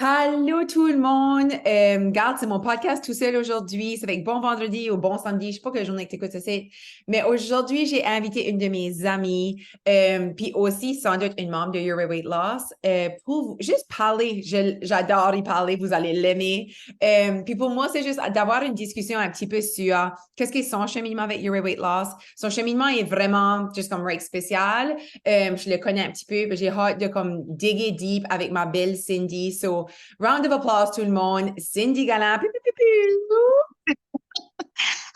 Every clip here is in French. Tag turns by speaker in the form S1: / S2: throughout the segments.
S1: Allô tout le monde! Garde, c'est mon podcast tout seul aujourd'hui. C'est avec bon vendredi ou bon samedi. Je sais pas quelle journée que t'écoutes ça c'est. Mais aujourd'hui, j'ai invité une de mes amies, puis aussi sans doute une membre de Your Weight Loss, pour juste parler. J'adore y parler, vous allez l'aimer. Puis pour moi, c'est juste d'avoir une discussion un petit peu sur qu'est-ce qu'est son cheminement avec Your Weight Loss. Son cheminement est vraiment juste comme règle spécial. Je le connais un petit peu, puis j'ai hâte de comme diguer deep avec ma belle Cindy. So, round of applause tout le monde. Cindy Galland. Piu, piu, piu, piu.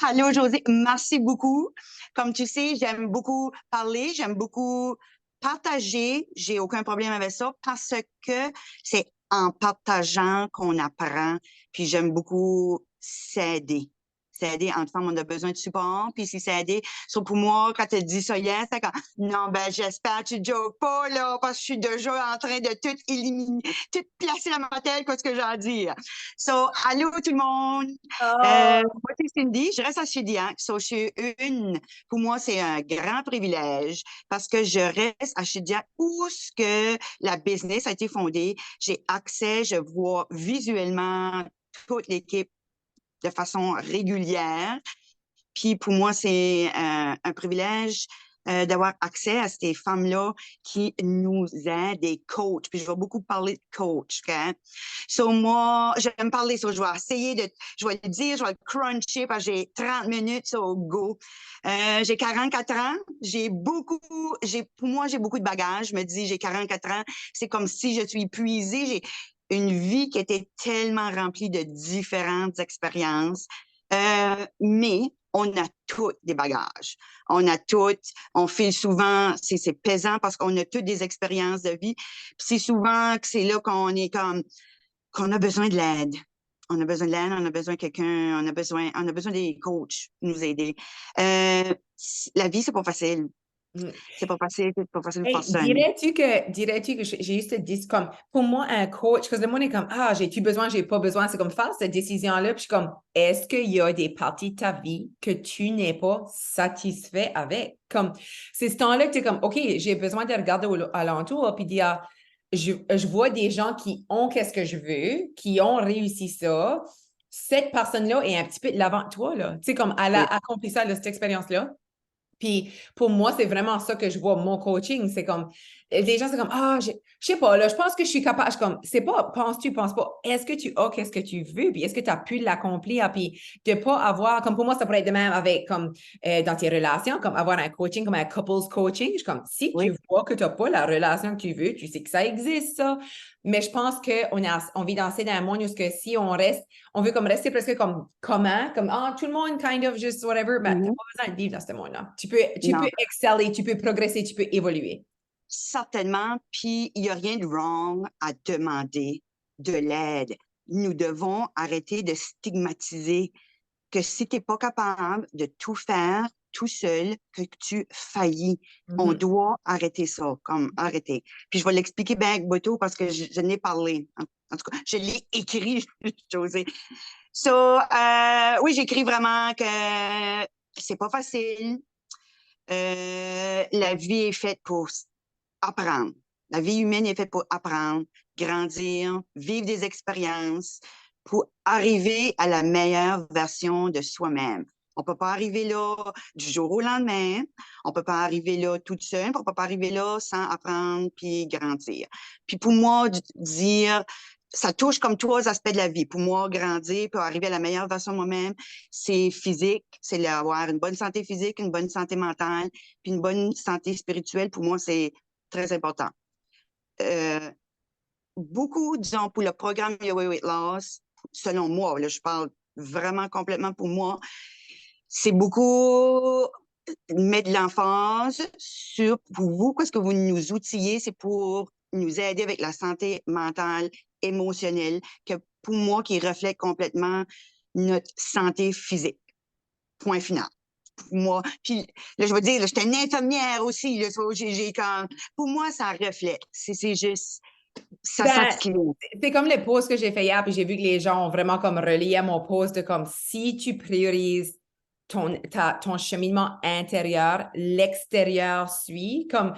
S2: Allô, José, merci beaucoup. Comme tu sais, j'aime beaucoup parler, j'aime beaucoup partager. J'ai aucun problème avec ça parce que c'est en partageant qu'on apprend. Puis j'aime beaucoup s'aider. S'aider, en femmes, on a besoin de support. Puis si s'aider, so pour moi, quand tu dis ça hier, c'est comme, non, ben, j'espère que tu ne jokes pas, là, parce que je suis déjà en train de tout éliminer, tout placer dans ma tête, qu'est-ce que j'ai à dire. So, allô, tout le monde.
S1: Oh.
S2: Moi, c'est Cindy, je reste à Chidiac. So, je suis pour moi, c'est un grand privilège parce que je reste à Chidiac où ce que la business a été fondée. J'ai accès, je vois visuellement toute l'équipe de façon régulière. Puis pour moi, c'est un privilège d'avoir accès à ces femmes-là qui nous aident, des coachs. Puis je vais beaucoup parler de coach, OK? So moi, j'aime parler, so je vais essayer de, je vais le dire, je vais le cruncher parce que j'ai 30 minutes, so go. J'ai 44 ans, pour moi, j'ai beaucoup de bagages. Je me dis, j'ai 44 ans, c'est comme si je suis épuisée. J'ai une vie qui était tellement remplie de différentes expériences. Mais on a tous des bagages. On a toutes, on file souvent, c'est pesant parce qu'on a toutes des expériences de vie. Puis c'est souvent que c'est là qu'on est comme, qu'on a besoin de l'aide. On a besoin de l'aide, on a besoin de quelqu'un, on a besoin des coachs pour nous aider. La vie, c'est pas facile. C'est pas facile pour
S1: Hey,
S2: personne.
S1: dirais-tu que j'ai juste dit comme, pour moi, un coach, parce que le monde est comme, ah, j'ai-tu besoin, j'ai pas besoin, c'est comme faire cette décision-là, puis je suis comme, est-ce qu'il y a des parties de ta vie que tu n'es pas satisfait avec? Comme, c'est ce temps-là que tu es comme, OK, j'ai besoin de regarder alentour, puis dire, je vois des gens qui ont qu'est-ce que je veux, qui ont réussi ça. Cette personne-là est un petit peu de l'avant de toi, là. Tu sais, comme, elle a
S2: Oui.
S1: accompli ça, là, cette expérience-là. Puis pour moi, c'est vraiment ça que je vois mon coaching. C'est comme, les gens, c'est comme, ah, je sais pas, là, je pense que je suis capable. Je suis comme, c'est pas, penses-tu, penses pas, est-ce que tu as qu'est-ce que tu veux? Puis est-ce que tu as pu l'accomplir? Puis de pas avoir, comme pour moi, ça pourrait être de même avec, comme, dans tes relations, comme avoir un coaching, comme un couples coaching. Je suis comme, si
S2: Oui.
S1: tu vois que tu n'as pas la relation que tu veux, tu sais que ça existe, ça. Mais je pense on vit dans un monde où que si on reste, on veut comme rester presque comme commun, comme ah, tout le monde kind of just whatever, mais t'as
S2: Mhm.
S1: pas besoin de vivre dans ce monde-là. Tu peux
S2: Non.
S1: exceller, tu peux progresser, tu peux évoluer.
S2: Certainement, puis il n'y a rien de wrong à demander de l'aide. Nous devons arrêter de stigmatiser que si tu n'es pas capable de tout faire tout seul, que tu faillis. On
S1: Mhm.
S2: doit arrêter ça, comme arrêter. Puis je vais l'expliquer bien avec Boto parce que je n'ai parlé. En tout cas, je l'ai écrit, José. So, oui, j'écris vraiment que c'est pas facile. La vie est faite pour apprendre. La vie humaine est faite pour apprendre, grandir, vivre des expériences, pour arriver à la meilleure version de soi-même. On peut pas arriver là du jour au lendemain. On peut pas arriver là toute seule. On peut pas arriver là sans apprendre puis grandir. Puis pour moi, dire, ça touche comme trois aspects de la vie. Pour moi, grandir, pour arriver à la meilleure version de moi-même, c'est physique, c'est avoir une bonne santé physique, une bonne santé mentale, puis une bonne santé spirituelle. Pour moi, c'est très important. Euh, Beaucoup, disons, pour le programme Your Weight Loss, selon moi, là, je parle vraiment complètement pour moi, c'est beaucoup mettre de l'emphase sur, pour vous, qu'est-ce que vous nous outillez, c'est pour nous aider avec la santé mentale, émotionnelle, que pour moi, qui reflète complètement notre santé physique. Point final. Pour moi. Puis là, je veux dire, là, j'étais une infirmière aussi. Là, j'ai comme, pour moi, ça reflète. C'est juste, ça
S1: Ben,
S2: s'articule.
S1: c'est comme les posts que j'ai fait hier, puis j'ai vu que les gens ont vraiment comme relié à mon post de comme si tu priorises ton cheminement intérieur, l'extérieur suit. Comme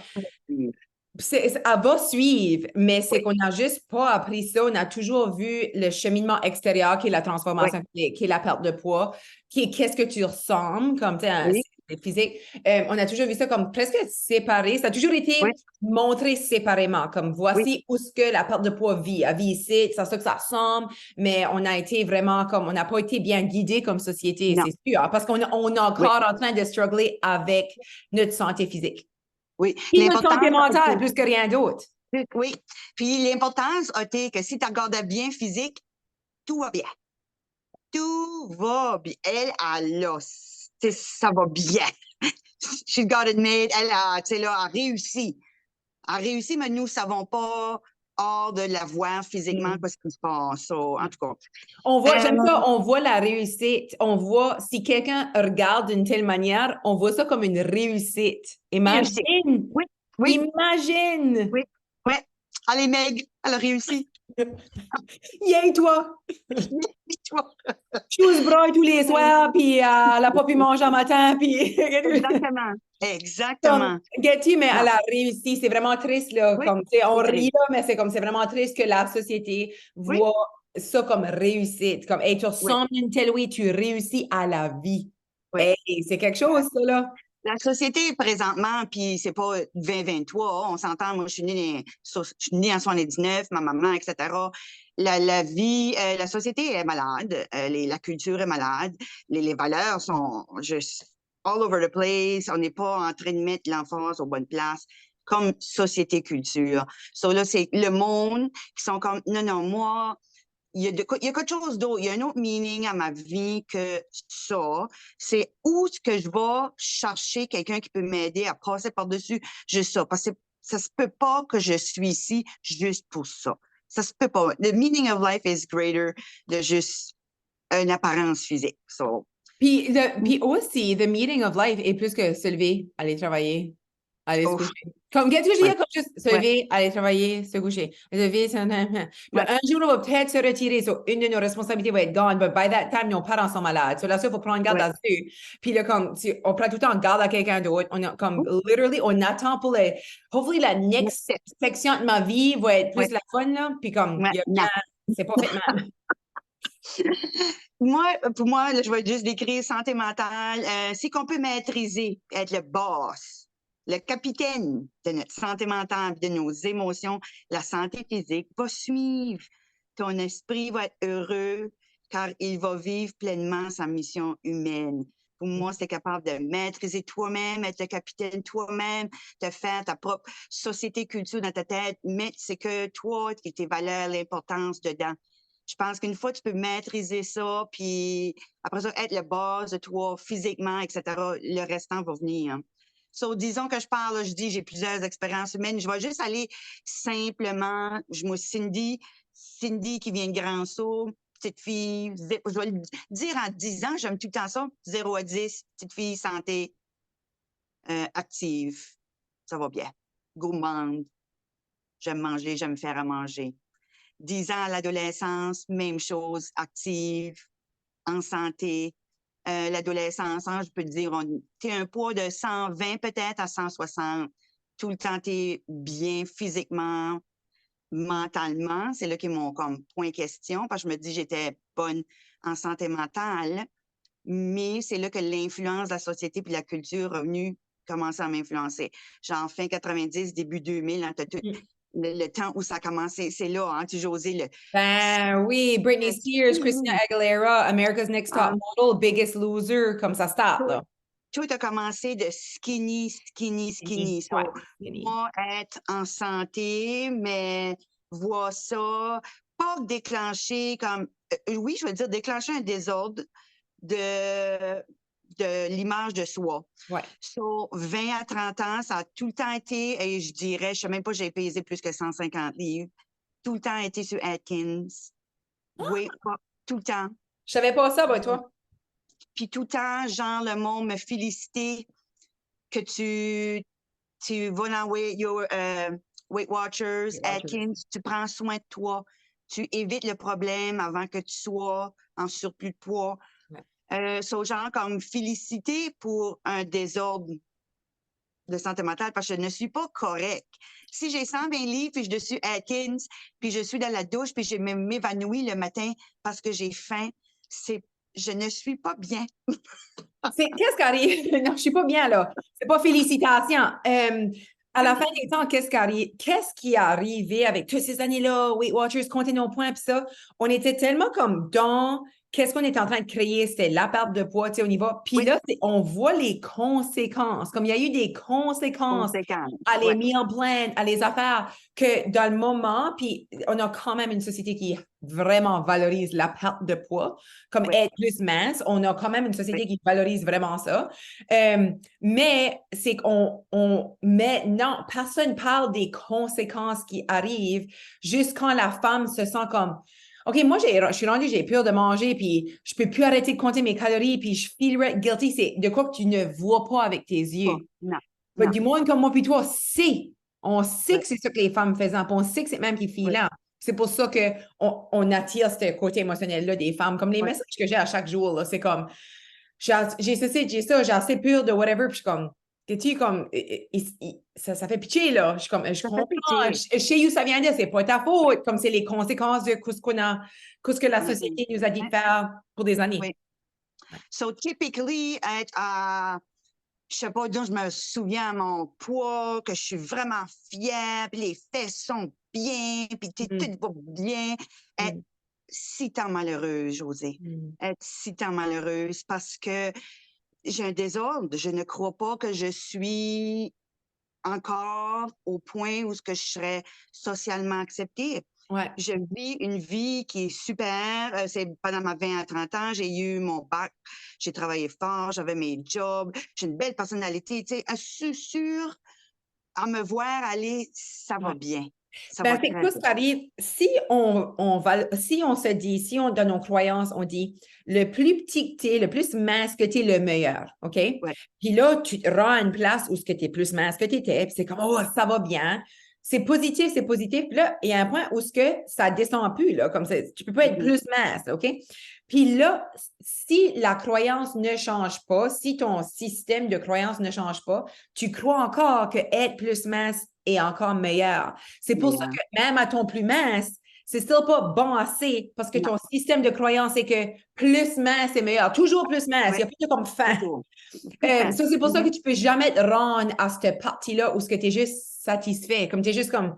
S1: Elle va suivre, mais c'est qu'on n'a juste pas appris ça. On a toujours vu le cheminement extérieur qui est la
S2: Oui,
S1: transformation, qui est la perte de poids, qui est qu'est-ce que tu ressembles, comme tu sais,
S2: oui,
S1: c'est physique. On a toujours vu ça comme presque séparé. Ça a toujours
S2: oui,
S1: été montré séparément, comme
S2: oui,
S1: voici où ce que la perte de poids vit. Elle vit ici, c'est ça que ça ressemble, mais on a été vraiment comme, on n'a pas été bien guidé comme société,
S2: non,
S1: c'est sûr, parce qu'on on est
S2: oui,
S1: encore en train de struggler avec notre santé physique.
S2: oui.
S1: Et notre santé
S2: L'importance,
S1: mentale, plus que rien d'autre.
S2: oui. Puis l'importance a été que si tu regardes bien physique, tout va bien. Tout va bien. Elle a, ça va bien. She's got it made. Elle a, tu sais, là, a réussi. A réussi, mais nous ne savons pas hors de la voir physiquement
S1: Mm.
S2: ce qui se passe. So, en tout cas.
S1: On voit, j'aime
S2: Euh,
S1: ça, on voit la réussite. On voit, si quelqu'un regarde d'une telle manière, on voit ça comme une réussite.
S2: réussi.
S1: Imagine,
S2: Oui, oui,
S1: imagine.
S2: oui, oui. Allez, Meg, elle a réussi.
S1: Yay, toi!
S2: Toi.
S1: Choose broye tous les soirs, puis elle n'a pas pu manger en matin, puis
S2: Exactement.
S1: comme,
S2: Exactement.
S1: Getty, mais
S2: Non.
S1: elle a réussi. C'est vraiment triste, là.
S2: Oui,
S1: Comme, tu sais, on
S2: c'est
S1: rit,
S2: triste.
S1: là, mais c'est comme, c'est vraiment triste que la société
S2: Oui,
S1: voit ça comme réussite. Comme, hey, tu
S2: oui,
S1: ressembles d'une telle oui, tu réussis à la vie.
S2: oui.
S1: Hey, c'est quelque chose, ça, là.
S2: La société présentement, puis c'est pas 2023, on s'entend, moi je suis née en 79, ma maman, etc. La vie, la société est malade, la culture est malade, les valeurs sont juste all over the place, on n'est pas en train de mettre l'emphase aux bonnes places comme société-culture. So là, c'est le monde qui sont comme, non, non, moi, il y a quelque chose d'autre, il y a un autre meaning à ma vie que ça. C'est où est-ce que je vais chercher quelqu'un qui peut m'aider à passer par-dessus juste ça. Parce que ça se peut pas que je suis ici juste pour ça. Ça se peut pas. The meaning of life is greater de juste une apparence physique. So,
S1: Puis aussi, the meaning of life est plus que se lever, aller travailler, aller se
S2: ouf,
S1: coucher. Comme, qu'est-ce que je veux
S2: ouais,
S1: dire? Comme juste se
S2: ouais,
S1: lever, aller travailler, se coucher. Se lever, Puis
S2: ouais,
S1: là, un jour, on va peut-être se retirer. So, une de nos responsabilités va être gone. But by that time, nos parents sont malades. So, là, ça, il faut prendre garde
S2: ouais.
S1: là-dessus. Puis là, comme, on prend tout le temps garde à quelqu'un d'autre. Comme, literally, on attend pour les. Hopefully, la next
S2: Ouais,
S1: section de ma vie va être plus
S2: ouais,
S1: la fun, là. Puis comme,
S2: ouais,
S1: il y a
S2: non.
S1: rien. C'est pas fait mal.
S2: Moi, pour moi, là, je vais juste décrire santé mentale. C'est qu'on peut maîtriser, être le boss, le capitaine de notre santé mentale, de nos émotions. La santé physique va suivre. Ton esprit va être heureux car il va vivre pleinement sa mission humaine. Pour moi, c'est capable de maîtriser toi-même, être le capitaine toi-même, de faire ta propre société culture dans ta tête, mais c'est que toi et tes valeurs, l'importance dedans. Je pense qu'une fois tu peux maîtriser ça, puis après ça, être le boss de toi physiquement, etc., le restant va venir. So, disons que je parle, je dis, j'ai plusieurs expériences humaines. Je vais juste aller simplement, moi, Cindy qui vient de Grand Sault, petite fille, je vais le dire en 10 ans, j'aime tout le temps ça, 0 à 10, petite fille, santé, active, ça va bien. Gourmande, j'aime manger, j'aime faire à manger. 10 ans à l'adolescence, même chose, active, en santé. L'adolescence, hein, je peux te dire, tu un poids de 120 peut-être à 160. Tout le temps, tu es bien physiquement, mentalement. C'est là qui est mon comme, point question, parce que je me dis j'étais bonne en santé mentale, mais c'est là que l'influence de la société puis la culture est venue commencer à m'influencer. Genre fin 90, début 2000, hein, t'as tout, le temps où ça a commencé, c'est là, hein, tu José, le
S1: Ben oui, Britney Spears, Christina Aguilera, America's Next Top
S2: um,
S1: Model, Biggest Loser, comme ça start, là.
S2: tout a commencé de skinny, skinny,
S1: Skinny.
S2: skinny.
S1: Ouais,
S2: So,
S1: skinny.
S2: moi, être en santé, mais voir ça, pas déclencher comme, oui, je veux dire, déclencher un désordre de, de l'image de soi.
S1: Ouais.
S2: So, 20 à 30 ans, ça a tout le temps été, et je dirais, je sais même pas, j'ai pesé plus que 150 livres, tout le temps été sur Atkins. Oui, tout le temps.
S1: Je savais pas ça, bah, toi.
S2: Puis tout le temps, genre, le monde me félicitait que tu vas dans Weight Watchers,
S1: Watchers.
S2: Atkins, tu prends soin de toi, tu évites le problème avant que tu sois en surplus de poids.
S1: Ouais.
S2: So, genre, comme félicité pour un désordre de santé mentale parce que je ne suis pas correcte. Si j'ai 120 livres, puis je suis Atkins, puis je suis dans la douche, puis je m'évanouis le matin parce que j'ai faim, je ne suis pas bien.
S1: Qu'est-ce qui arrive? Non, je suis pas bien là. C'est pas félicitations. À la fin des temps, qu'est-ce qui est arrivé avec toutes ces années-là, Weight Watchers, compter nos points, puis ça? On était tellement comme dans qu'est-ce qu'on est en train de créer, c'était la perte de poids, tu sais, on y va. Puis
S2: Oui.
S1: là, on voit les conséquences, comme il y a eu des conséquences à les
S2: Ouais.
S1: meal plans, à les affaires, que dans le moment, puis on a quand même une société qui vraiment valorise la perte de poids, comme
S2: Oui.
S1: être plus mince, on a quand même une société
S2: Oui.
S1: qui valorise vraiment ça. Mais c'est non, personne parle des conséquences qui arrivent juste quand la femme se sent comme OK, moi, je suis rendue, j'ai peur de manger, puis je peux plus arrêter de compter mes calories, puis je feelrais guilty. C'est de quoi que tu ne vois pas avec tes
S2: Pas.
S1: yeux.
S2: Non.
S1: Mais
S2: Non.
S1: du moins comme moi puis toi, on sait
S2: Oui.
S1: que c'est ça que les femmes faisaient, puis on sait que c'est même qui
S2: Oui.
S1: filant. C'est pour ça qu'on attire ce côté émotionnel-là des femmes. Comme les
S2: Oui.
S1: messages que j'ai à chaque jour, là, c'est comme j'ai ceci, j'ai ça, j'ai assez peur de whatever, puis je suis comme, tu comme, ça fait pitié, là. Je suis comme, je
S2: Ça fait
S1: comprends,
S2: pitié.
S1: je sais où ça vient de, c'est pas ta faute, comme c'est les conséquences de ce que la société nous a dit de faire pour des années.
S2: Oui. So, typically, être à, je sais pas, donc je me souviens à mon poids, que je suis vraiment fière, puis les fesses sont bien, puis tout va bien. Être si tant malheureuse, Josée. Être si tant malheureuse parce que j'ai un désordre. Je ne crois pas que je suis encore au point où ce que je serais socialement acceptée.
S1: Ouais.
S2: Je vis une vie qui est super. C'est pendant ma 20 à 30 ans, j'ai eu mon bac, j'ai travaillé fort, j'avais mes jobs, j'ai une belle personnalité. Tu sais, je suis sûre, à me voir aller, ça va bien. Ça va
S1: C'est
S2: très
S1: quoi ce
S2: bien.
S1: qui arrive? Si on se dit, si on donne nos croyances, on dit le plus petit que tu es, le plus mince que tu es, le meilleur. OK?
S2: Ouais.
S1: Puis là, tu te rends à une place où tu es plus mince que tu étais, puis c'est comme, oh, ça va bien. C'est positif, c'est positif. Puis là, il y a un point où ça descend plus, là, comme ça. Tu peux pas être plus mince, OK? Puis là, si la croyance ne change pas, si ton système de croyance ne change pas, tu crois encore que être plus mince est encore meilleur. C'est pour ça que même à ton plus mince, c'est still pas bon assez parce que ton système de croyance est que plus mince est meilleur. Toujours plus mince. Il n'y a plus de comme fin. Ça, c'est pour ça que tu peux jamais te rendre à cette partie-là où tu es juste satisfait. Comme tu es juste comme.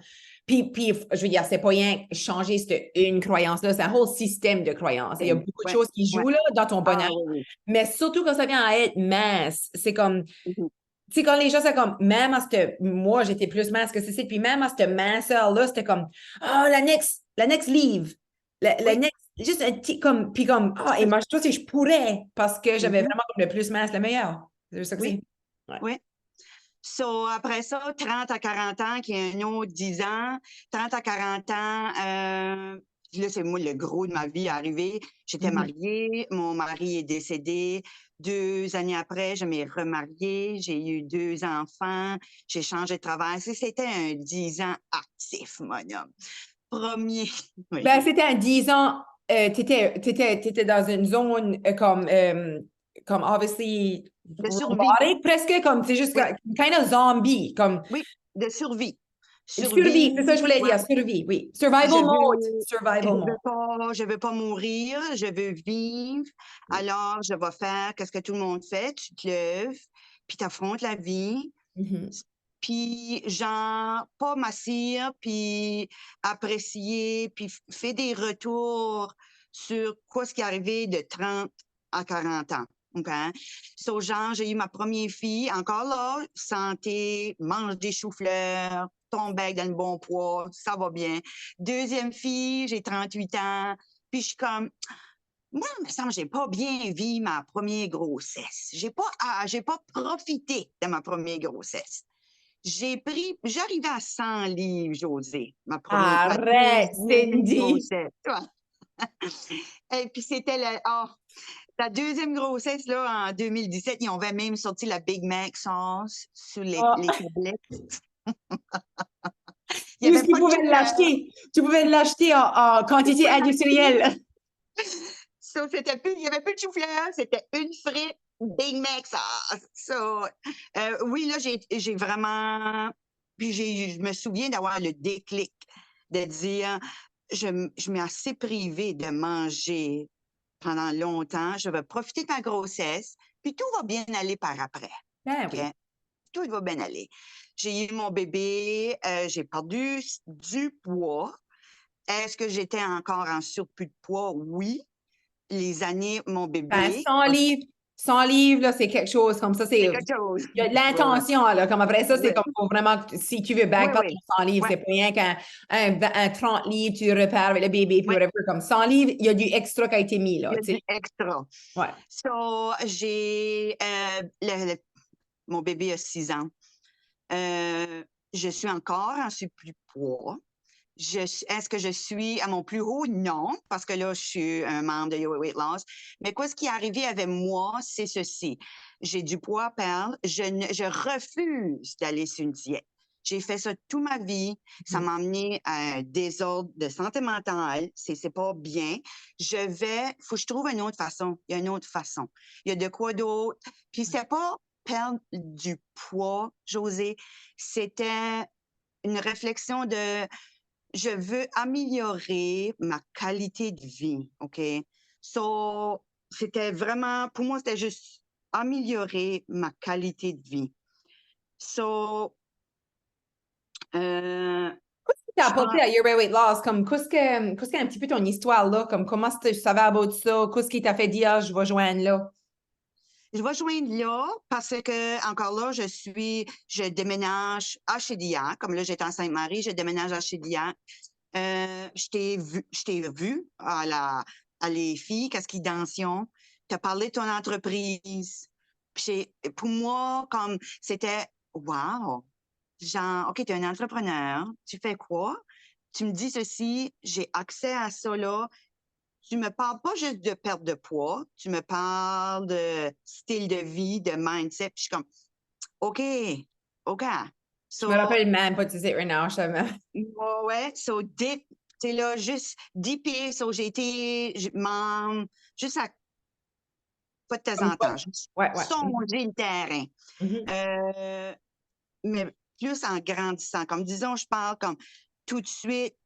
S1: Puis, je veux dire, c'est pas rien changer cette une croyance-là, c'est un whole système de croyances. Il y a beaucoup de choses qui jouent là dans ton bonheur. Mais surtout quand ça vient à être mince, c'est comme. Tu sais, quand les gens, c'est comme, même à moi, j'étais plus mince que ceci, puis même à cette minceur-là, c'était comme, la next livre, la next, juste un petit, comme, puis comme, et moi, je si je pourrais, parce que j'avais vraiment comme le plus mince, le meilleur. C'est ça que c'est. Ouais.
S2: Oui. So, après ça, 30 à 40 ans, qui est un autre 10 ans, 30 à 40 ans, là, c'est moi le gros de ma vie arrivé. J'étais mariée, mon mari est décédé. 2 années après, je m'ai remariée, j'ai eu 2 enfants, j'ai changé de travail. C'était un 10 ans actif, mon homme. Premier. Oui.
S1: C'était un 10 ans, t'étais dans une zone comme obviously,
S2: De survie.
S1: robotic, presque comme, c'est juste kind of zombie, comme.
S2: Oui, de survie.
S1: Survie, c'est ça que je voulais dire, survie, oui. Survival mode.
S2: Je veux pas mourir, je veux vivre. Alors, je vais faire qu'est-ce que tout le monde fait. Tu te lèves, puis tu affrontes la vie. Puis, genre, pas m'assire, puis apprécier, puis fais des retours sur quoi ce qui est arrivé de 30 à 40 ans. OK? So, genre, j'ai eu ma première fille, encore là, santé, mange des choux-fleurs, tombe dans le bon poids, ça va bien. Deuxième fille, j'ai 38 ans, puis je suis comme, moi, il me semble que j'ai pas bien vécu ma première grossesse. J'ai pas profité de ma première grossesse. J'arrivais à 100 livres, Josée, ma première grossesse. Et puis c'était la deuxième grossesse, là, en 2017, ils ont même sorti la Big Mac sauce sur les tablettes.
S1: Tu pouvais l'acheter en quantité industrielle.
S2: Il n'y avait plus de chou-fleur, c'était une frite, Big Mac sauce. So, oui, là, j'ai vraiment... Puis je me souviens d'avoir le déclic de dire, je m'ai assez privée de manger pendant longtemps. Je vais profiter de ma grossesse, puis tout va bien aller par après.
S1: Ben
S2: OK?
S1: oui.
S2: Tout va bien aller. J'ai eu mon bébé, j'ai perdu du poids. Est-ce que j'étais encore en surplus de poids? Oui. Les années, mon
S1: Ben,
S2: bébé,
S1: 100 livres, là, c'est quelque chose comme ça.
S2: c'est
S1: C'est
S2: quelque chose.
S1: il y a de
S2: Ouais, ouais.
S1: l'intention, là. Comme après ça, c'est
S2: Ouais,
S1: comme faut vraiment, si tu veux
S2: ouais,
S1: back perdre
S2: ouais.
S1: ton 100 livres,
S2: Ouais,
S1: c'est pas rien qu'un 30 livres, tu repères avec le bébé, puis
S2: ouais.
S1: whatever. Comme 100 livres, il y a du extra qui a été mis,
S2: Il
S1: là,
S2: y a
S1: tu sais.
S2: du extra.
S1: Ouais.
S2: So, j'ai mon bébé a 6 ans. Je suis encore en surplus de poids. Est-ce que je suis à mon plus haut? Non, parce que là, je suis un membre de Your Weight Loss. Mais quoi, ce qui est arrivé avec moi, c'est ceci. J'ai du poids à perdre. Je refuse d'aller sur une diète. J'ai fait ça toute ma vie. Ça m'a amené à un désordre de santé mentale. C'est pas bien. Faut que je trouve une autre façon. Il y a une autre façon. Il y a de quoi d'autre. Puis c'est pas perdre du poids, José. C'était une réflexion de je veux améliorer ma qualité de vie, OK? So, c'était vraiment, pour moi, c'était juste améliorer ma qualité de vie. So,
S1: T'as
S2: je
S1: apporté
S2: pense,
S1: à Your Weight Loss, comme, qu'est-ce qu'est un petit peu ton histoire, là? Comme, comment tu savais about ça? Qu'est-ce qui t'a fait dire, ah, je vais joindre là?
S2: je vais joindre là parce que, encore là, je déménage à Chédillac. Comme là, j'étais en Sainte-Marie, je déménage à Chédillac. Je t'ai vu à les filles, qu'est-ce qu'ils dansions. Tu as parlé de ton entreprise. Pour moi, comme c'était wow. Genre, OK, tu es un entrepreneur, tu fais quoi? Tu me dis ceci, j'ai accès à ça là. Tu me parles pas juste de perte de poids, tu me parles de style de vie, de mindset. Puis je suis comme, OK, OK.
S1: Je me
S2: So,
S1: rappelle même pas de dire right now, je savais.
S2: ouais, ouais. So, dip, tu là, juste dipper. So, j'ai été membre, juste à, pas de temps
S1: Comme
S2: en
S1: quoi?
S2: temps, juste
S1: Ouais, ouais.
S2: songer le terrain.
S1: Mhm.
S2: Euh, mais plus en grandissant. Comme disons, je parle comme tout de suite,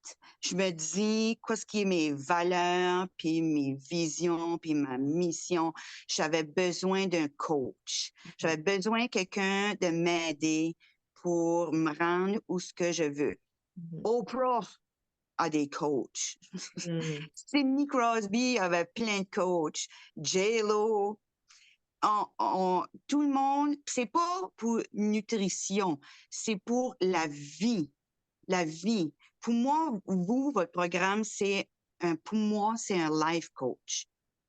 S2: je me dis quoi ce qui est mes valeurs, puis mes visions, puis ma mission. J'avais besoin d'un coach. J'avais besoin de quelqu'un de m'aider pour me rendre où ce que je veux.
S1: Mhm.
S2: Oprah a des coachs.
S1: Mhm.
S2: Sidney Crosby avait plein de coachs. J-Lo, tout le monde, c'est pas pour nutrition, c'est pour la vie. La vie. Pour moi, vous, votre programme, pour moi, c'est un life coach.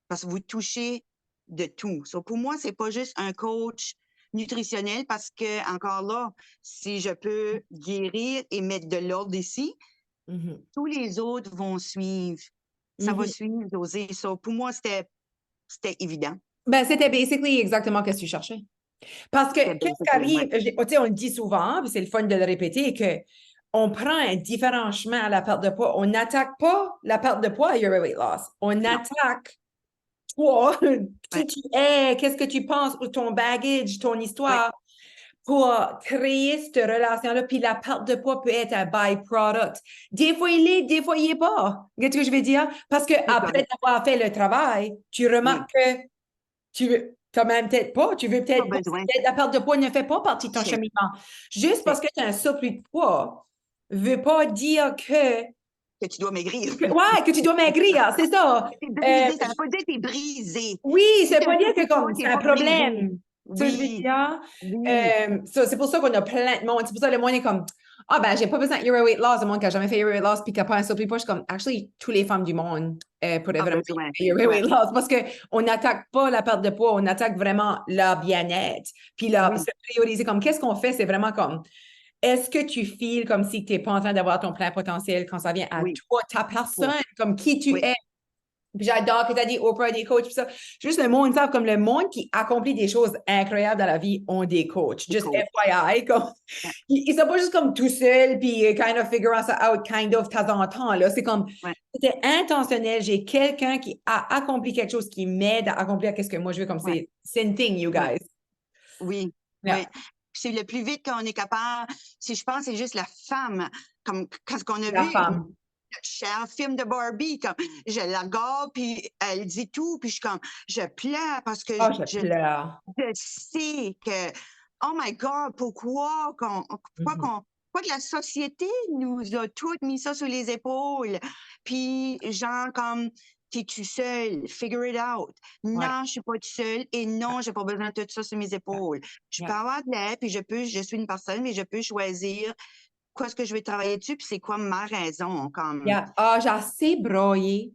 S2: Parce que vous touchez de tout. So, pour moi, c'est pas juste un coach nutritionnel parce que, encore là, si je peux guérir et mettre de l'ordre ici,
S1: Mhm.
S2: tous les autres vont suivre. Ça va
S1: Mhm.
S2: suivre, José. So, pour moi, c'était évident.
S1: Ben, c'était basically exactement ce que tu cherchais. Parce que
S2: C'était
S1: qu'est-ce qui
S2: basically, ouais.
S1: arrive, tu sais, on le dit souvent, puis c'est le fun de le répéter, que on prend un différent chemin à la perte de poids. On n'attaque pas la perte de poids à Your Weight Loss. On
S2: Non.
S1: attaque toi,
S2: Ouais.
S1: qui tu es, qu'est-ce que tu penses, ton baggage, ton
S2: Ouais.
S1: histoire, pour créer cette relation-là. Puis la perte de poids peut être un byproduct. Des fois, il est, des fois, il n'est pas. Qu'est-ce que je veux dire? Parce que
S2: C'est
S1: après
S2: correct.
S1: avoir fait le travail, tu
S2: Oui.
S1: remarques que tu veux quand même peut-être pas, tu veux
S2: Pas
S1: peut-être pas,
S2: besoin.
S1: peut-être la perte de poids ne fait pas partie de ton
S2: C'est,
S1: cheminement. Juste parce
S2: c'est
S1: que tu as un surplus de poids, ne veut pas dire
S2: que tu dois maigrir.
S1: ouais, que tu dois maigrir, c'est ça.
S2: T'es
S1: Euh,
S2: brisé. Ça veut pas dire que t'es brisé.
S1: oui,
S2: Si
S1: c'est
S2: t'as un
S1: pas dire que
S2: surplus de poids,
S1: comme c'est
S2: t'es
S1: un
S2: pas brisé.
S1: problème. Tu sais, je veux
S2: Oui.
S1: dire.
S2: Oui.
S1: C'est pour ça qu'on a plein de monde. C'est pour ça que le monde est comme, ah ben, j'ai pas besoin de Your Weight Loss. Le monde qui a jamais fait Your Weight Loss puis qui a pas un surplus de poids, je suis comme, actually, toutes les femmes du monde pourraient
S2: Pas
S1: vraiment
S2: besoin.
S1: faire Your
S2: Ouais.
S1: Weight Loss parce qu'on n'attaque pas la perte de poids, on attaque vraiment leur bien-être. Puis là,
S2: Oui.
S1: se prioriser comme, qu'est-ce qu'on fait? C'est vraiment comme, est-ce que tu files comme si tu n'es pas en train d'avoir ton plein potentiel quand ça vient à
S2: Oui.
S1: toi, ta personne,
S2: Oui.
S1: comme qui tu
S2: Oui.
S1: es? Puis j'adore que tu as dit Oprah, des coachs, puis ça. Juste le monde, savent comme le monde qui accomplit des choses incroyables dans la vie ont des coachs.
S2: C'est
S1: Just
S2: cool.
S1: FYI, comme,
S2: Ouais.
S1: ils sont pas juste comme tout seuls, puis kind of figurant ça out, kind of, de temps en temps, là. C'est comme,
S2: Ouais.
S1: C'était intentionnel. J'ai quelqu'un qui a accompli quelque chose qui m'aide à accomplir qu'est-ce que moi je veux, comme
S2: Ouais,
S1: c'est une thing, you
S2: ouais,
S1: guys.
S2: oui,
S1: Yeah.
S2: oui. C'est le plus vite qu'on est capable. Si je pense, c'est juste la femme, comme quand on a
S1: La
S2: vu
S1: femme.
S2: cher film de Barbie, comme je la regarde, puis elle dit tout, puis je suis comme, je pleure parce que
S1: Oh, je pleure.
S2: je sais que, oh my God,
S1: Mhm.
S2: pourquoi que la société nous a toutes mis ça sur les épaules, puis genre comme, t'es tout seul, figure it out.
S1: Ouais.
S2: Non, je suis pas tout seul et non, j'ai pas besoin de tout ça sur mes
S1: Yeah.
S2: épaules. Je peux
S1: Yeah.
S2: avoir de l'aide, puis je suis une personne, mais je peux choisir quoi est-ce que je vais travailler dessus, puis c'est quoi ma raison, comme.
S1: Yeah. Ah, j'ai assez broyé.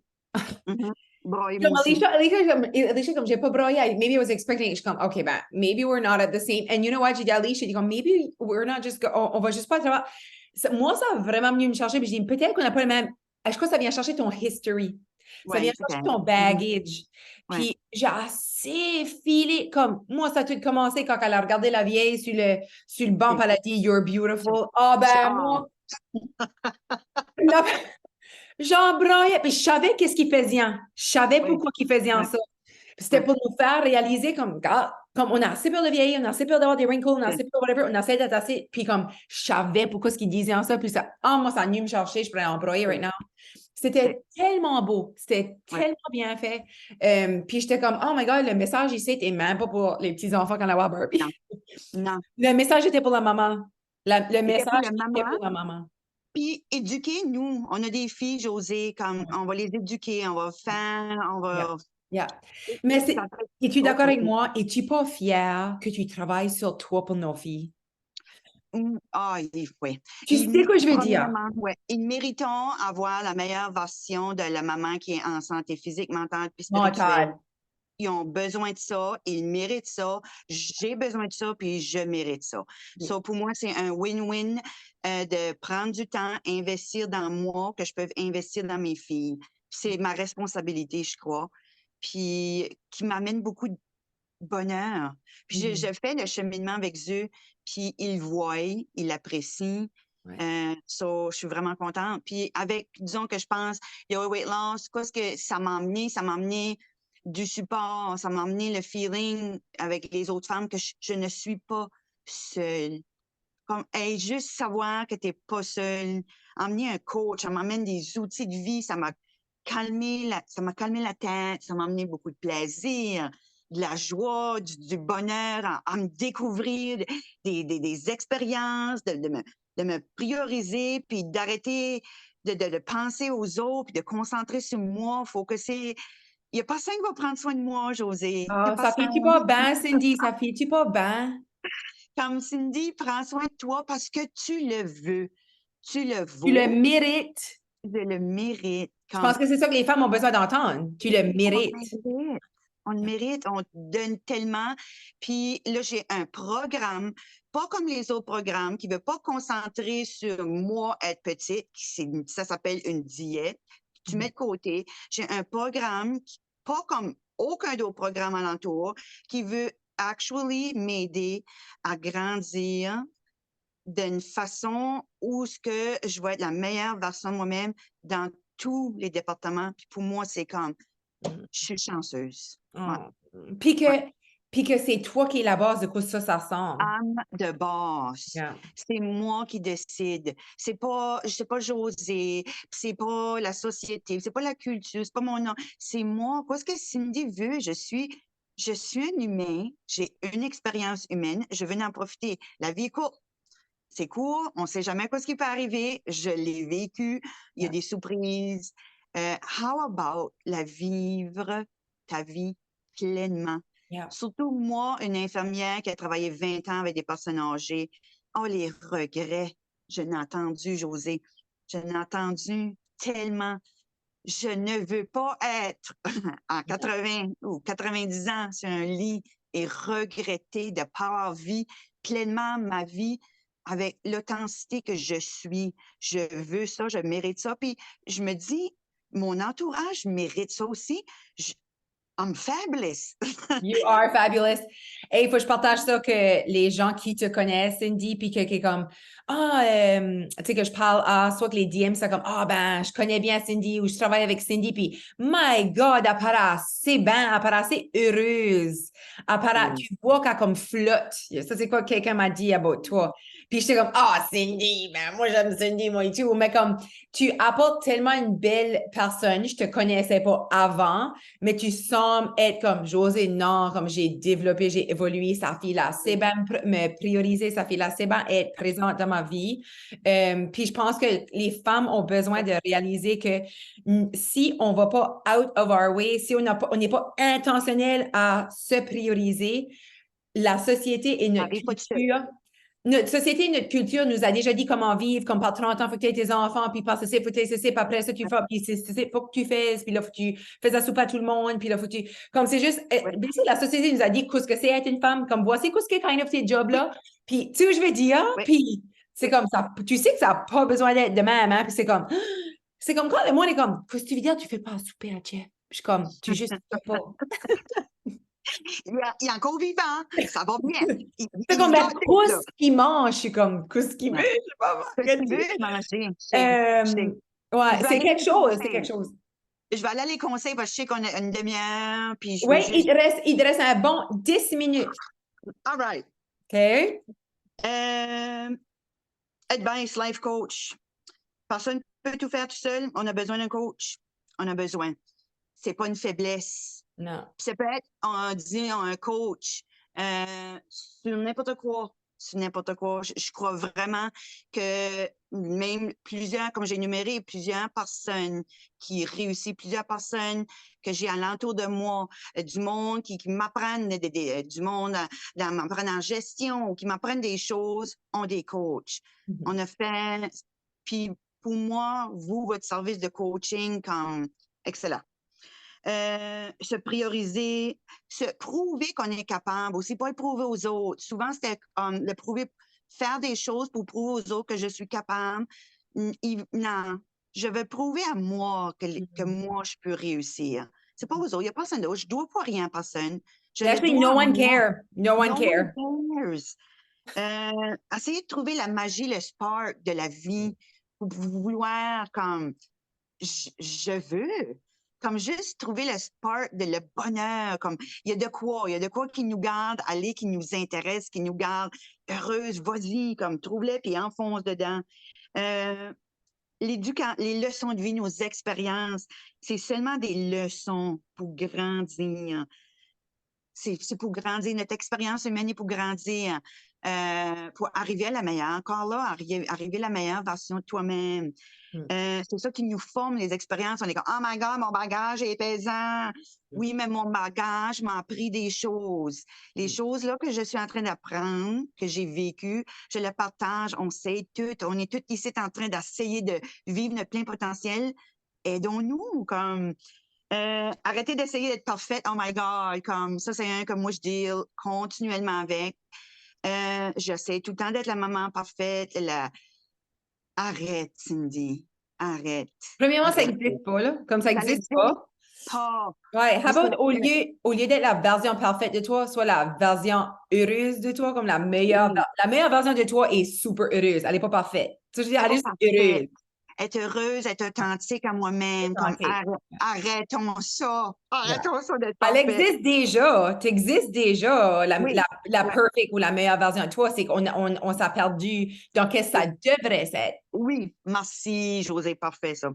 S2: Mhm. Broyer, moi
S1: Comme
S2: aussi.
S1: Alicia, comme j'ai pas broyé, maybe I was expecting, je suis comme, OK, ben, maybe we're not at the same. And you know what, j'ai dit à Alicia, j'ai dit comme, maybe we're not just, on va juste pas travailler. Moi, ça a vraiment venu me chercher, puis je dis, peut-être qu'on n'a pas le même. Je crois que ça vient chercher ton history. Ça vient
S2: Oui,
S1: chercher
S2: peut-être.
S1: ton
S2: Mhm.
S1: baggage.
S2: Ouais.
S1: Puis j'ai assez filé, comme, moi, ça a tout commencé quand elle a regardé la vieille sur le banc, puis elle a dit, You're beautiful. Ah, ben,
S2: Ah,
S1: moi, non, j'en broyais, puis je savais qu'est-ce qu'il faisait. Je savais
S2: oui,
S1: pourquoi il faisait
S2: ouais,
S1: ça. Puis c'était
S2: ouais.
S1: pour nous faire réaliser comme, gars, comme on a assez peur de vieillir, on a assez peur d'avoir des wrinkles, on a
S2: Ouais,
S1: assez peur de whatever, on essaie d'être assez. Puis comme, je savais pourquoi ce qu'il disait en ça. Puis ça, ah, moi, ça a venu me chercher, je pourrais embroyer right
S2: ouais,
S1: now.
S2: ouais,
S1: C'était tellement beau, c'était
S2: ouais.
S1: tellement bien fait. Puis j'étais comme, oh my God, le message ici était même pas pour les petits-enfants quand on a Barbie.
S2: Non, non.
S1: Le message était pour la maman. Le
S2: C'était pour
S1: message
S2: la
S1: était
S2: maman.
S1: pour la maman.
S2: Puis éduquer, nous. On a des filles, José, comme
S1: Ouais.
S2: on va les éduquer, on va faire, on
S1: Yeah.
S2: va.
S1: Yeah. Mais
S2: Ça fait
S1: es-tu
S2: autre
S1: d'accord avec
S2: chose.
S1: moi? Es-tu pas fière que tu travailles sur toi pour nos filles?
S2: Ah, oui.
S1: Tu sais quoi je veux dire?
S2: Premièrement, ouais, ils méritons avoir la meilleure version de la maman qui est en santé physique, mentale puis spirituelle.
S1: Mental.
S2: Ils ont besoin de ça, ils méritent ça, j'ai besoin de ça, puis je mérite ça.
S1: Oui.
S2: So, pour moi, c'est un win-win de prendre du temps, investir dans moi, que je peux investir dans mes filles. C'est ma responsabilité, je crois, puis qui m'amène beaucoup de bonheur. Puis
S1: Mhm.
S2: je fais le cheminement avec eux, puis ils voient, ils l'apprécient.
S1: Ouais.
S2: So, je suis vraiment contente. Puis avec, disons que je pense, Yo Weight Loss, quoi ce que ça m'a amené? Ça m'a amené du support, ça m'a amené le feeling avec les autres femmes que je ne suis pas seule. Comme, hey, juste savoir que tu n'es pas seule. Emmener un coach, ça m'amène des outils de vie, ça m'a calmé la tête, ça m'a amené beaucoup de plaisir, de la joie, du bonheur à me découvrir des expériences, de me prioriser, puis d'arrêter de penser aux autres, puis de concentrer sur moi. Faut que c'est. Il n'y a personne qui va prendre soin de moi, José. Il n'y a
S1: Ah, ça
S2: personne.
S1: fait-tu pas bien, Cindy? Ça fait-tu pas bien?
S2: Comme Cindy, prends soin de toi parce que tu le veux. Tu le
S1: Tu le
S2: vaux,
S1: mérites.
S2: tu le mérites.
S1: Je pense
S2: Comme
S1: que c'est ça que les femmes ont besoin d'entendre. Tu le
S2: on le
S1: mérites.
S2: mérite. On le mérite, on te donne tellement. Puis là, j'ai un programme, pas comme les autres programmes, qui ne veut pas concentrer sur moi être petite, ça s'appelle une diète. Tu mets de côté. J'ai un programme, pas comme aucun d'autre programme alentour, qui veut actually m'aider à grandir d'une façon où ce que je vais être la meilleure version de moi-même dans tous les départements. Puis pour moi, c'est comme,
S1: Mhm.
S2: je suis chanceuse. Ouais,
S1: Oh. Puis
S2: ouais.
S1: que, puis que c'est toi qui es la base de quoi ça sent.
S2: Âme de base.
S1: Yeah.
S2: C'est moi qui décide. C'est pas José, c'est pas la société, c'est pas la culture, c'est pas mon nom. C'est moi. Quoi ce que Cindy veut? Je suis un humain. J'ai une expérience humaine. Je veux en profiter. La vie est courte. C'est court, on ne sait jamais quoi ce qui peut arriver. Je l'ai vécu, il y a
S1: Yeah.
S2: des surprises. How about la vivre ta vie pleinement?
S1: Yeah.
S2: Surtout moi, une infirmière qui a travaillé 20 ans avec des personnes âgées. Oh, les regrets. Je n'ai entendu, José. Je n'ai entendu tellement. Je ne veux pas être en 80 ou 90 ans sur un lit et regretter de ne pas avoir vu pleinement ma vie avec l'authenticité que je suis. Je veux ça, je mérite ça. Puis je me dis, mon entourage mérite ça aussi. I'm fabulous.
S1: You are fabulous. Et il faut que je partage ça que les gens qui te connaissent, Cindy, puis que comme, tu sais, que je parle à, soit que les DM, c'est comme, ben, je connais bien Cindy ou je travaille avec Cindy, puis, my God, elle paraît assez bien, elle paraît assez heureuse. Elle paraît, tu vois qu'elle comme flotte. Ça, c'est quoi que quelqu'un m'a dit about toi. Puis j'étais comme, Cindy, ben, moi, j'aime Cindy, moi et tout. Mais comme, tu apportes tellement une belle personne, je te connaissais pas avant, mais tu sembles être comme Josée, non, comme j'ai développé, j'ai évolué, sa fille-là, c'est bien me prioriser, sa fille-là, c'est bien être présente dans ma vie. Puis je pense que les femmes ont besoin de réaliser que si on ne va pas out of our way, si on n'est pas intentionnel à se prioriser, la société et notre culture nous a déjà dit comment vivre, comme par 30 ans, il faut que tu aies tes enfants, puis par ceci, il faut que tu aies ceci, puis après ça, tu fais, puis il faut que tu fasses, puis là, il faut que tu fais la soupe à tout le monde, puis là, faut que tu... Comme c'est juste... Bien sûr, la société nous a dit qu'est-ce que c'est être une femme, comme voici qu'est-ce que kind of tes jobs-là, puis tu sais où je veux dire, puis c'est comme ça, tu sais que ça n'a pas besoin d'être de même, hein, puis c'est comme quand le monde est comme, qu'est-ce que tu veux dire, tu fais pas à souper à Jeff, puis je suis comme, tu juste fais pas.
S2: Il est encore vivant, ça va bien.
S1: C'est comme, ben, qu'est-ce qu'il mange? Je suis comme, qu'est-ce qu'il veut? Je sais pas.
S2: Qu'est-ce qu'il veut manger?
S1: Ouais, c'est quelque chose, c'est quelque chose.
S2: Je vais aller à les conseils parce que je sais qu'on a une demi-heure, puis je
S1: Oui,
S2: veux juste...
S1: il te reste un bon 10 minutes.
S2: All right.
S1: OK.
S2: Advice, life coach. Personne ne peut tout faire tout seul. On a besoin d'un coach. On a besoin. C'est pas une faiblesse.
S1: Non.
S2: Ça peut être, on dit, un coach sur n'importe quoi. Sur n'importe quoi. Je crois vraiment que même plusieurs, comme j'ai énuméré, plusieurs personnes qui réussissent, plusieurs personnes que j'ai alentour de moi, du monde qui m'apprennent, du monde m'apprennent en gestion ou qui m'apprennent des choses, ont des coachs. On a fait, puis pour moi, vous, votre service de coaching, comme excellent. Se prioriser, se prouver qu'on est capable, aussi pas le prouver aux autres. Souvent, c'était le prouver, faire des choses pour prouver aux autres que je suis capable. Non, je veux prouver à moi que moi, je peux réussir. C'est pas aux autres, il n'y a personne d'autre. Je ne dois pas rien à personne.
S1: Actually, no one cares. No one cares.
S2: Essayer de trouver la magie, le spark de la vie, pour vouloir comme je veux. Comme juste trouver le spark, le bonheur, comme il y a de quoi qui nous garde, aller, qui nous intéresse, qui nous garde heureuse, vas-y, comme trouve-le puis enfonce dedans. Les leçons de vie, nos expériences, c'est seulement des leçons pour grandir. C'est pour grandir, notre expérience humaine est pour grandir, pour arriver à la meilleure, encore là, arriver à la meilleure version de toi-même. C'est ça qui nous forme, les expériences. On est comme, oh my God, mon bagage est pesant. Oui, mais mon bagage m'a appris des choses. Les choses là que je suis en train d'apprendre, que j'ai vécues, je le partage. On sait tout. On est tous ici en train d'essayer de vivre notre plein potentiel. Aidons-nous, comme... arrêtez d'essayer d'être parfaite. Oh my God, comme ça, c'est un que moi je deal continuellement avec. J'essaie tout le temps d'être la maman parfaite. Arrête, Cindy. Arrête.
S1: Premièrement, ça n'existe pas, là. Comme ça n'existe pas. Ouais, how about au lieu d'être la version parfaite de toi, soit la version heureuse de toi, comme la meilleure version de toi est super heureuse. Elle n'est pas parfaite. Tu sais, elle est juste heureuse.
S2: Être heureuse, être authentique à moi-même. Comme arrêtons ça. Arrêtons ça d'être parfaite.
S1: Elle existe déjà. Tu existes déjà. La perfect ou la meilleure version de toi, c'est qu'on s'est perdu dans qu'est-ce que ça devrait être.
S2: Oui, merci, Josée, parfait ça.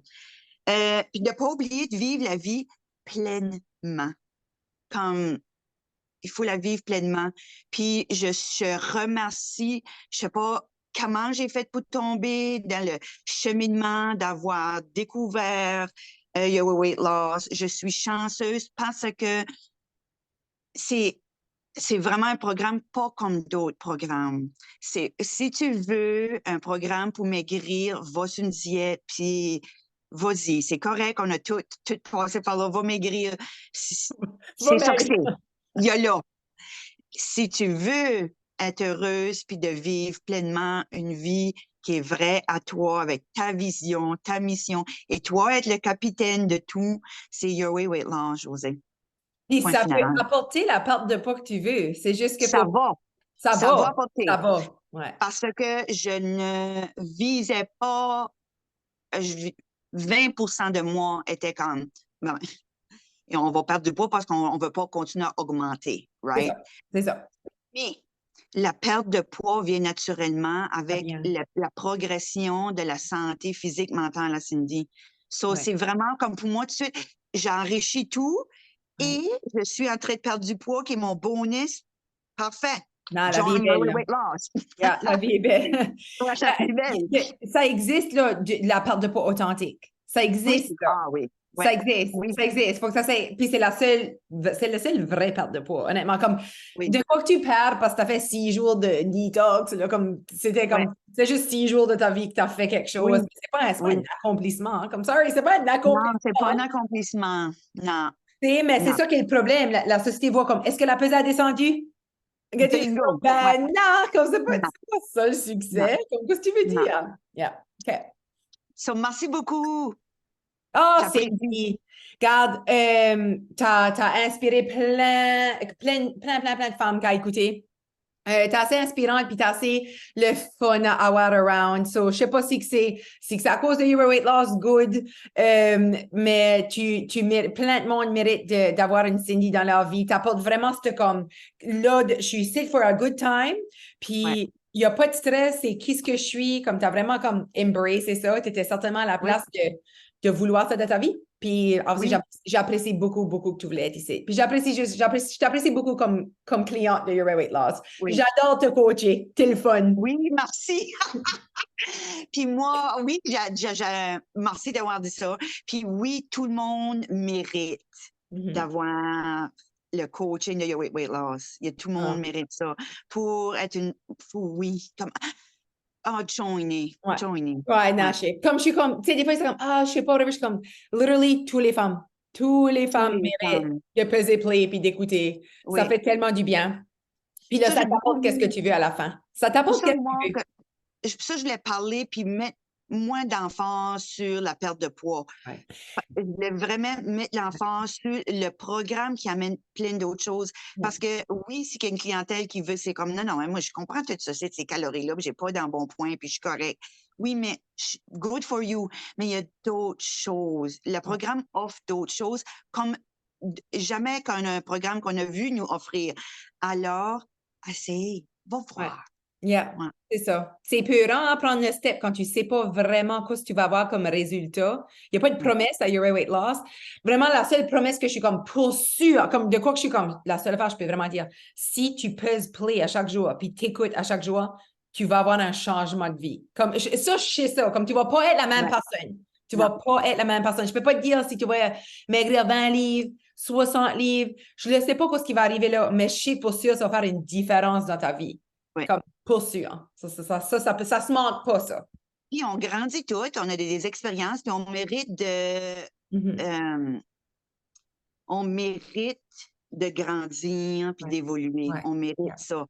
S2: Puis de ne pas oublier de vivre la vie pleinement. Comme il faut la vivre pleinement. Puis je remercie, je sais pas comment j'ai fait pour tomber dans le cheminement, d'avoir découvert Your Weight Loss. Je suis chanceuse parce que c'est vraiment un programme pas comme d'autres programmes. Si tu veux un programme pour maigrir, va sur une diète, puis vas-y, c'est correct, on a tout passé par là, va maigrir. C'est ça que c'est. Il y a là. Si tu veux être heureuse puis de vivre pleinement une vie qui est vraie à toi, avec ta vision, ta mission, et toi être le capitaine de tout, c'est Your Weight Loss, Josée.
S1: Puis
S2: Point
S1: ça peut
S2: final.
S1: apporter la perte de poids que tu veux. C'est juste que
S2: Ça va.
S1: ça
S2: Ça va
S1: va.
S2: apporter.
S1: Ça va. Ouais.
S2: Parce que je ne visais pas, je- 20% de moi était comme, ben, et on va perdre du poids parce qu'on ne veut pas continuer à augmenter,
S1: C'est
S2: right?
S1: ça. C'est ça.
S2: Mais la perte de poids vient naturellement
S1: Ça
S2: avec
S1: vient.
S2: la progression de la santé physique, mentale à Cindy. So,
S1: Ouais.
S2: c'est vraiment comme pour moi, tout de suite, j'enrichis tout
S1: Ouais.
S2: et je suis en train de perdre du poids qui est mon bonus. Parfait.
S1: Non, la vie est
S2: Join
S1: belle,
S2: my
S1: là.
S2: weight loss.
S1: Yeah, la vie est belle.
S2: Ouais, ça fait belle.
S1: Ça existe, là, la perte de poids authentique. Ça
S2: Oui,
S1: existe, là.
S2: ah oui.
S1: Ça
S2: Ouais.
S1: existe.
S2: Oui,
S1: Ça existe. Faut que ça c'est. Puis c'est la seule vraie perte de poids, honnêtement. Comme,
S2: oui.
S1: de quoi que tu perds parce que tu as fait 6 jours de detox, là, comme,
S2: Ouais.
S1: c'est juste 6 jours de ta vie que tu as fait quelque
S2: Oui,
S1: chose. C'est pas
S2: oui.
S1: un accomplissement. Comme, sorry, c'est pas un
S2: Non, c'est pas un
S1: accomplissement.
S2: accomplissement. Non,
S1: Mais c'est
S2: non.
S1: ça qui est le problème. La société voit comme, est-ce que la pesée a descendu? Que tu dis,
S2: Bingo. Ouais.
S1: ben non, comme
S2: Non,
S1: c'est pas ça le
S2: non,
S1: succès. Comme, qu'est-ce que tu veux
S2: non.
S1: dire? Yeah. OK.
S2: So, merci beaucoup.
S1: Oh,
S2: J'apprécie.
S1: Cindy, regarde, t'as inspiré plein de femmes qui ont écouté. T'es assez inspirante, puis t'es assez le fun à avoir around. So, je sais pas si que c'est à cause de Your Weight Loss, good, mais plein de monde mérite d'avoir une Cindy dans leur vie. T'apportes vraiment ce comme, là, je suis ici for a good time,
S2: Ouais.
S1: puis il n'y a pas de stress, c'est qui ce que je suis, comme t'as vraiment comme embrassé ça, t'étais certainement à la
S2: Oui,
S1: place de vouloir ça de ta vie. Puis aussi,
S2: oui,
S1: j'apprécie beaucoup, beaucoup que tu voulais être ici. Puis je t'apprécie beaucoup comme cliente de Your Weight Loss.
S2: oui.
S1: J'adore te coacher. T'es le fun.
S2: Oui, merci. Puis moi, oui, merci d'avoir dit ça. Puis oui, tout le monde mérite
S1: Mhm.
S2: d'avoir le coaching de Your Weight Loss. Tout le monde
S1: Ah,
S2: mérite ça pour être oui, comme, joiner,
S1: ouais.
S2: joiner.
S1: Ouais, non,
S2: Ouais.
S1: je sais. Comme je suis comme, tu sais, des fois, c'est comme, je sais pas, whatever, je suis comme, literally, toutes les
S2: Tous
S1: femmes
S2: les
S1: méritent
S2: femmes.
S1: de peser play puis d'écouter. Ça
S2: Oui.
S1: fait tellement du bien. Puis là,
S2: Ça,
S1: ça
S2: j'ai beaucoup
S1: t'apporte qu'est-ce que
S2: aimé.
S1: tu veux à la fin. Ça
S2: Pour
S1: t'apporte
S2: ça,
S1: qu'est-ce que
S2: moi,
S1: tu veux.
S2: ça, je voulais parler puis mettre moins d'emphase sur la perte de poids.
S1: Ouais.
S2: Je voulais vraiment mettre l'emphase sur le programme qui amène plein d'autres choses. Parce que oui, c'est qu'il y a une clientèle qui veut, c'est comme non, non, hein, moi, je comprends tout ça, c'est ces calories-là, puis j'ai pas d'un bon point, puis je suis correct. Oui, mais good for you. Mais il y a d'autres choses. Le programme offre d'autres choses comme jamais qu'un programme qu'on a vu nous offrir. Alors, essaye, va
S1: Ouais.
S2: voir.
S1: Yeah,
S2: Ouais.
S1: c'est ça. C'est peurant à prendre le step quand tu sais pas vraiment ce que tu vas avoir comme résultat. Il n'y a pas de
S2: Ouais.
S1: promesse à Your Weight Loss. Vraiment, la seule promesse que je suis comme pour sûr, comme de quoi que je suis comme, la seule fois, je peux vraiment dire, si tu pèses play à chaque jour, puis t'écoutes à chaque jour, tu vas avoir un changement de vie. Comme, ça, je sais ça. Comme tu vas pas être la même
S2: Ouais.
S1: personne. Tu
S2: Non.
S1: vas pas être la même personne. Je peux pas te dire si tu vas maigrir 20 livres, 60 livres. Je ne sais pas ce qui va arriver là, mais je sais pour sûr, ça va faire une différence dans ta vie.
S2: Ouais.
S1: Comme pour sûr. Ça se manque pas, ça.
S2: Puis on grandit toutes, on a des expériences, puis
S1: Mhm.
S2: on mérite de grandir puis
S1: Ouais.
S2: d'évoluer.
S1: Ouais.
S2: On mérite
S1: Yeah.
S2: ça.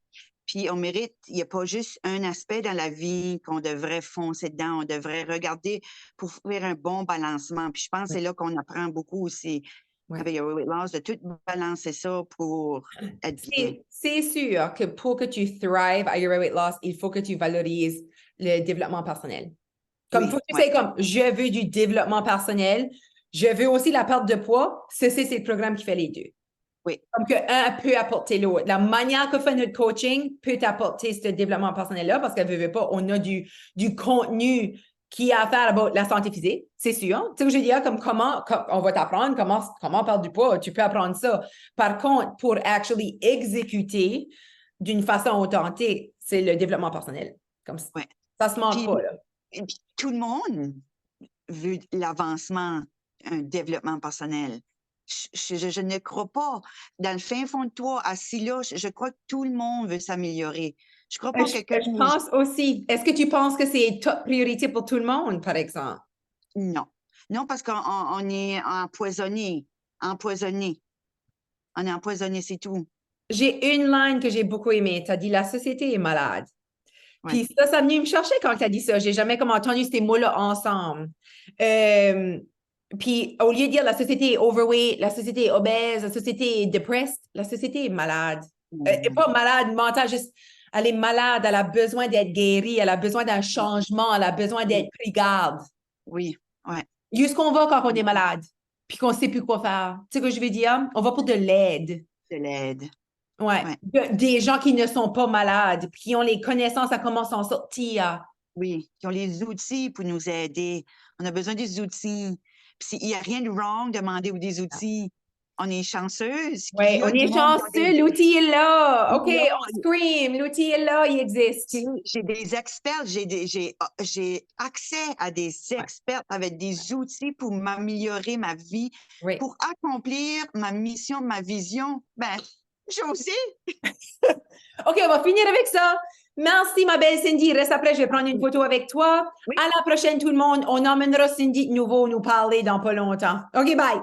S2: Puis on mérite, il n'y a pas juste un aspect dans la vie qu'on devrait foncer dedans, on devrait regarder pour faire un bon balancement. Puis je pense que
S1: Ouais.
S2: c'est là qu'on apprend beaucoup aussi
S1: Ouais.
S2: avec Your Weight Loss, de tout balancer ça pour être bien.
S1: C'est sûr que pour que tu thrives à Your Weight Loss, il faut que tu valorises le développement personnel. Comme
S2: Oui,
S1: faut que tu
S2: ouais,
S1: sais, comme je veux du développement personnel, je veux aussi la perte de poids. C'est le programme qui fait les deux.
S2: oui,
S1: Comme que un peut apporter l'autre. La manière que fait notre coaching peut apporter ce développement personnel-là parce qu'elle veut pas, on a du contenu qui a à faire avec la santé physique, c'est sûr. Tu sais, je veux dire, comme on va t'apprendre comment perdre du poids, tu peux apprendre ça. Par contre, pour actually exécuter d'une façon authentique, c'est le développement personnel. Comme
S2: ouais.
S1: ça se manque
S2: Puis,
S1: pas, là.
S2: puis tout le monde veut l'avancement, un développement personnel. Je ne crois pas. Dans le fin fond de toi, assis là, je crois que tout le monde veut s'améliorer. Je crois pas que quelqu'un...
S1: Je pense aussi. Est-ce que tu penses que c'est top priorité pour tout le monde, par exemple?
S2: Non. Non, parce qu'on est empoisonné. Empoisonné. On est empoisonné, c'est tout.
S1: J'ai une ligne que j'ai beaucoup aimée. Tu as dit la société est malade.
S2: Ouais.
S1: Puis ça venu me chercher quand tu as dit ça. J'ai jamais comme entendu ces mots-là ensemble. Puis, au lieu de dire la société est overweight, la société est obèse, la société est depressed, la société est malade. Pas malade mentale, juste elle est malade, elle a besoin d'être guérie, elle a besoin d'un changement, elle a besoin d'être pris garde.
S2: Oui, ouais.
S1: Jusqu'on va quand on est malade, puis qu'on ne sait plus quoi faire. Tu sais ce que je veux dire? On va pour de l'aide.
S2: De l'aide.
S1: Ouais.
S2: Ouais.
S1: Des gens qui ne sont pas malades, puis qui ont les connaissances à comment s'en sortir.
S2: Oui, qui ont les outils pour nous aider. On a besoin des outils. Puis il n'y a rien de wrong de demander des outils. On est chanceuse qu'il
S1: Oui,
S2: y
S1: on
S2: a du
S1: est
S2: monde qui ont
S1: chanceux, l'outil est là. OK,
S2: là.
S1: on scream, l'outil est là, il existe.
S2: J'ai des experts, j'ai accès à des experts avec des outils pour m'améliorer ma vie,
S1: Oui.
S2: pour accomplir ma mission, ma vision. Ben, Josée!
S1: OK, on va finir avec ça. Merci, ma belle Cindy. Reste après, je vais prendre une photo avec toi.
S2: Oui.
S1: À la prochaine, tout le monde. On emmènera Cindy de nouveau nous parler dans pas longtemps. OK, bye.